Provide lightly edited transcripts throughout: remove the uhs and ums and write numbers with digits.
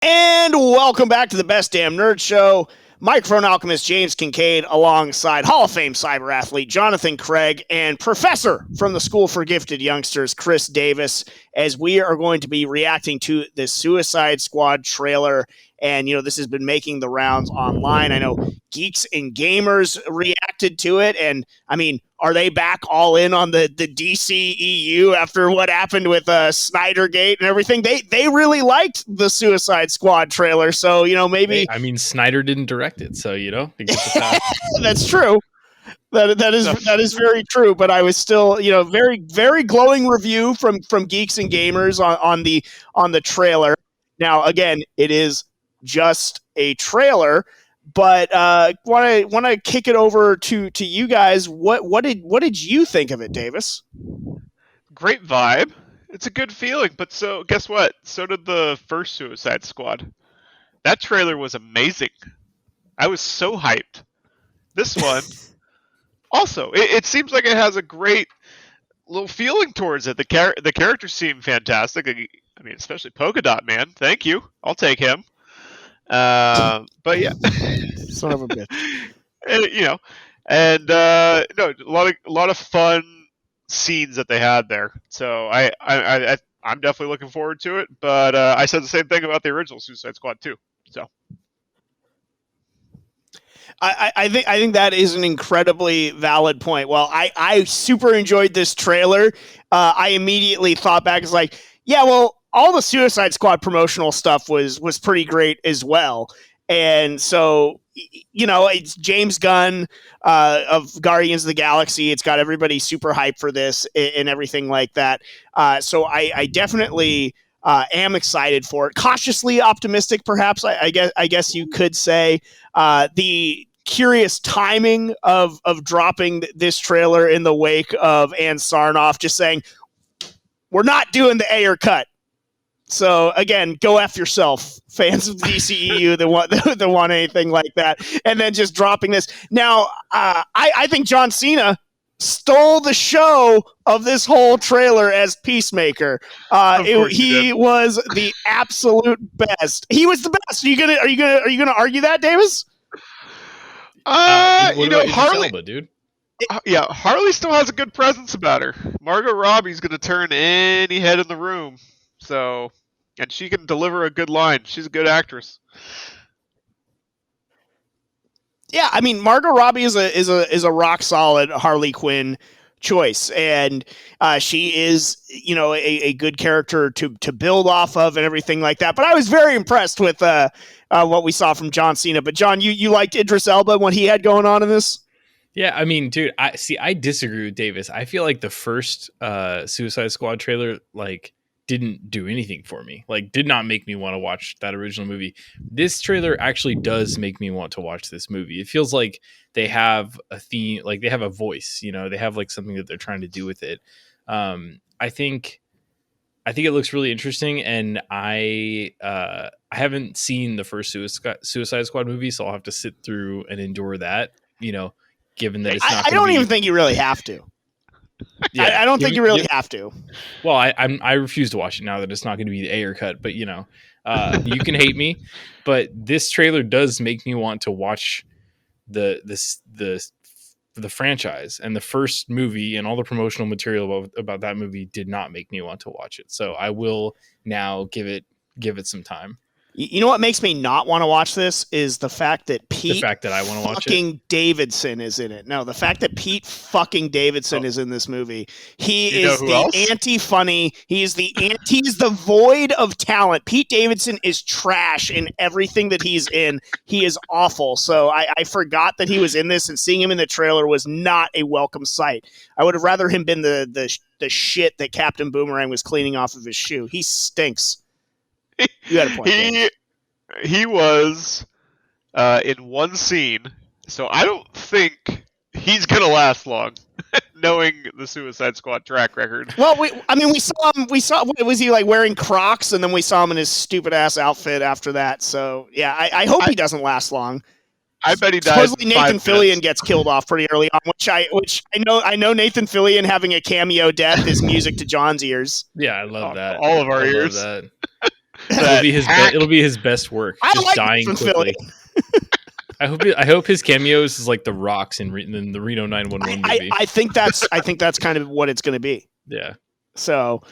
And welcome back to the Best Damn Nerd Show. Microphone alchemist James Kincaid alongside Hall of Fame cyber athlete Jonathan Craig and professor from the School for Gifted Youngsters Chris Davis, as we are going to be reacting to the Suicide Squad trailer. And, you know, this has been making the rounds online. I know Geeks and Gamers reacted to it. And, I mean, are they back all in on the DCEU after what happened with Snydergate and everything? They really liked the Suicide Squad trailer. So, you know, maybe... I mean, Snyder didn't direct it, so, you know. That's true. That is very true. But I was still, you know, very, very glowing review from Geeks and Gamers on the trailer. Now, again, it is just a trailer, but want to kick it over to you guys. What did you think of it, Davis? Great vibe. It's a good feeling, but so guess what? So did the first Suicide Squad. That trailer was amazing. I was so hyped. This one also, it seems like it has a great little feeling towards it. The characters seem fantastic. I mean, especially Polka Dot Man. Thank you. I'll take him. But yeah, son of a bitch. No, a lot of fun scenes that they had there. So I'm definitely looking forward to it. But I said the same thing about the original Suicide Squad too. So I think that is an incredibly valid point. Well, I super enjoyed this trailer. I immediately thought back as like, yeah, well, all the Suicide Squad promotional stuff was pretty great as well. And so, you know, it's James Gunn of Guardians of the Galaxy. It's got everybody super hyped for this and everything like that. So I definitely am excited for it. Cautiously optimistic, perhaps, I guess you could say. The curious timing of dropping this trailer in the wake of Ann Sarnoff just saying, we're not doing the Ayer cut. So again, go F yourself, fans of the DCEU that want anything like that, and then just dropping this. Now, I think John Cena stole the show of this whole trailer as Peacemaker. He was the absolute best. He was the best. Are you gonna argue that, Davis? Harley, Elba, dude. Harley still has a good presence about her. Margot Robbie's gonna turn any head in the room. So, and she can deliver a good line. She's a good actress. Yeah, I mean, Margot Robbie is a rock solid Harley Quinn choice, and she is, you know, a good character to build off of and everything like that. But I was very impressed with what we saw from John Cena. But John, you liked Idris Elba and what he had going on in this? Yeah, I mean, dude, I disagree with Davis. I feel like the first Suicide Squad trailer, like, didn't do anything for me. Like, did not make me want to watch that original movie. This trailer actually does make me want to watch this movie. It feels like they have a theme, like they have a voice, you know, they have like something that they're trying to do with it. I think it looks really interesting, and I haven't seen the first Suicide Squad movie, so I'll have to sit through and endure that, you know, given that it's not. I don't even think you really have to. Yeah, I don't think you really have to. Well, I refuse to watch it now that it's not going to be the Ayer cut, but you know, you can hate me, but this trailer does make me want to watch the franchise, and the first movie and all the promotional material about that movie did not make me want to watch it. So I will now give it some time. You know what makes me not want to watch this is the fact that I want to watch fucking Davidson is in it. No, the fact that Pete fucking Davidson is in this movie. He is the anti-funny. He's the void of talent. Pete Davidson is trash in everything that he's in. He is awful. So I forgot that he was in this, and seeing him in the trailer was not a welcome sight. I would have rather him been the shit that Captain Boomerang was cleaning off of his shoe. He stinks. You had a point. He was in one scene, so I don't think he's gonna last long, knowing the Suicide Squad track record. Well, we saw him. Was he like wearing Crocs, and then we saw him in his stupid ass outfit after that. So yeah, I hope he doesn't last long. I bet he dies. Supposedly Nathan Fillion gets killed off pretty early on, which I know Nathan Fillion having a cameo death is music to John's ears. Yeah, I love that. All of our ears. Love that. It'll be his best work. I just like dying quickly. I hope his cameos is like the Rocks in the Reno 911 movie. I think that's kind of what it's going to be. Yeah. So,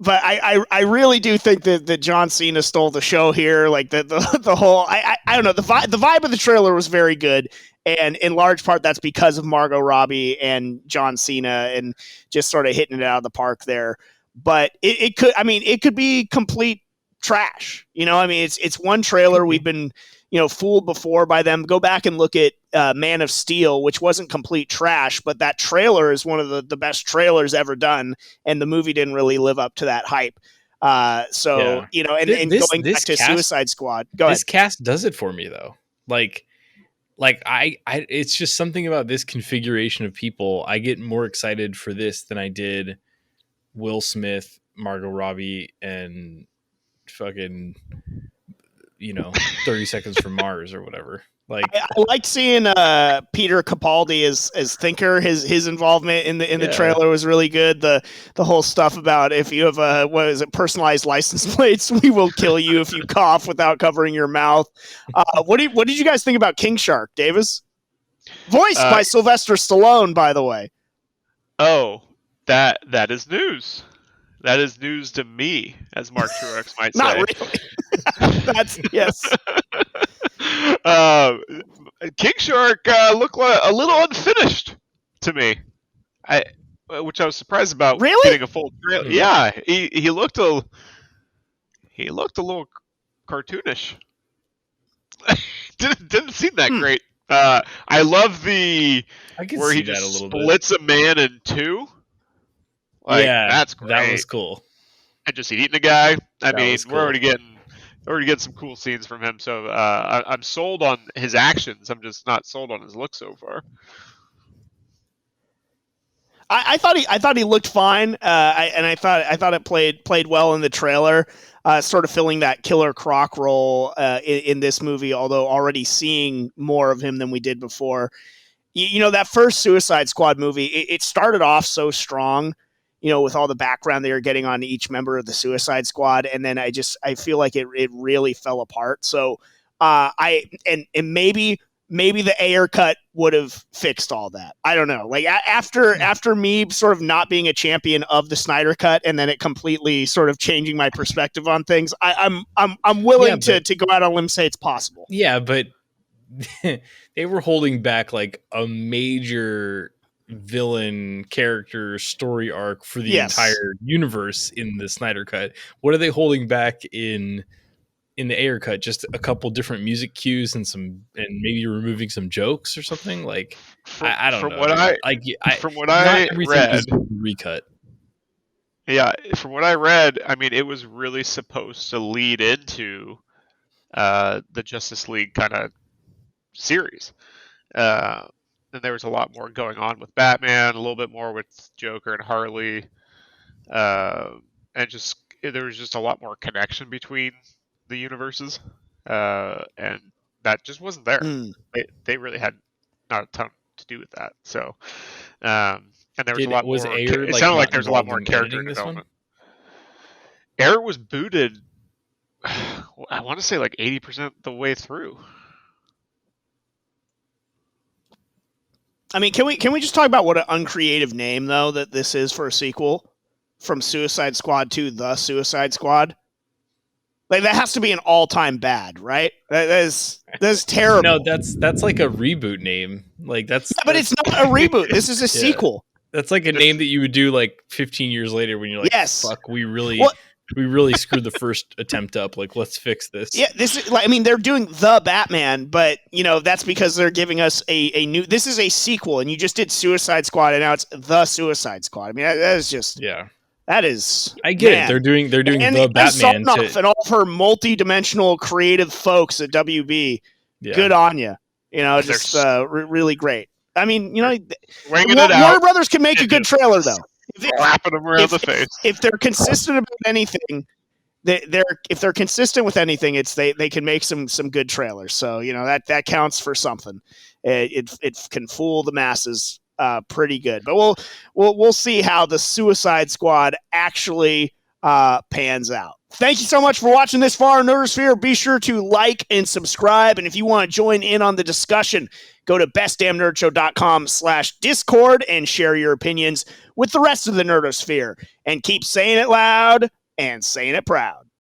but I really do think that John Cena stole the show here. Like the whole I don't know, the vibe of the trailer was very good, and in large part that's because of Margot Robbie and John Cena and just sort of hitting it out of the park there. But it could be complete trash. I mean, it's one trailer. We've been fooled before by them. Go back and look at Man of Steel, which wasn't complete trash, but that trailer is one of the best trailers ever done, and the movie didn't really live up to that hype. Going back to Suicide Squad. This cast does it for me though. Like I it's just something about this configuration of people. I get more excited for this than I did Will Smith, Margot Robbie, and fucking 30 Seconds from Mars or whatever. Like I liked seeing Peter Capaldi as Thinker. His involvement in the trailer was really good. The whole stuff about if you have personalized license plates, we will kill you if you cough without covering your mouth. What did you guys think about King Shark, Davis? Voiced by Sylvester Stallone, by the way. Oh, that is news. That is news to me, as Mark Truex might say. Not really. That's yes. King Shark looked a little unfinished to me. Which I was surprised about. Really? Getting a full trailer. Mm-hmm. Yeah, he looked a little cartoonish. didn't seem that great. I love where he just splits a man in two. That's great. That was cool. And just eating a guy. I mean, we're already getting some cool scenes from him. So I'm sold on his actions. I'm just not sold on his look so far. I thought he looked fine. I thought it played well in the trailer. Sort of filling that Killer Croc role in this movie. Although already seeing more of him than we did before. That first Suicide Squad movie, it started off so strong. With all the background they were getting on each member of the Suicide Squad. And then I feel like it really fell apart. So maybe the Ayer cut would have fixed all that. I don't know. Like after me sort of not being a champion of the Snyder cut and then it completely sort of changing my perspective on things, I'm willing to go out on a limb and say it's possible. Yeah, but they were holding back like a major villain character story arc for the entire universe in the Snyder cut. What are they holding back in the Ayer cut? Just a couple different music cues and maybe removing some jokes or something. Like I don't know. From what I read, recut. Yeah, from what I read, I mean, it was really supposed to lead into the Justice League kind of series. And there was a lot more going on with Batman, a little bit more with Joker and Harley, and there was just a lot more connection between the universes, and that just wasn't there. They really had not a ton to do with that. So, and there was a lot more. Ayer, it sounded like there's a lot more character development. Ayer was booted. I want to say like 80% the way through. I mean, can we just talk about what an uncreative name though that this is for a sequel from Suicide Squad to The Suicide Squad? Like that has to be an all-time bad, right? That's terrible. No, that's like a reboot name. Like that's but it's not a reboot. This is a sequel. That's like a name that you would do like 15 years later when you're like, fuck, we really screwed the first attempt up. Like, let's fix this. Yeah, this is like, I mean, they're doing The Batman, but that's because they're giving us a new. This is a sequel, and you just did Suicide Squad, and now it's The Suicide Squad. I mean, that is just that is. I get it. They're doing The Batman and all of her multi-dimensional creative folks at WB. Yeah. Good on you. Just really great. I mean, Warner Brothers can make a good trailer though. Slapping them around the face. If they're consistent about anything, if they're consistent with anything, it's they can make some good trailers. So that counts for something. It can fool the masses pretty good. But we'll see how the Suicide Squad actually pans out. Thank you so much for watching this far, Nerdosphere. Be sure to like and subscribe. And if you want to join in on the discussion, go to bestdamnnerdshow.com/Discord and share your opinions with the rest of the Nerdosphere. And keep saying it loud and saying it proud.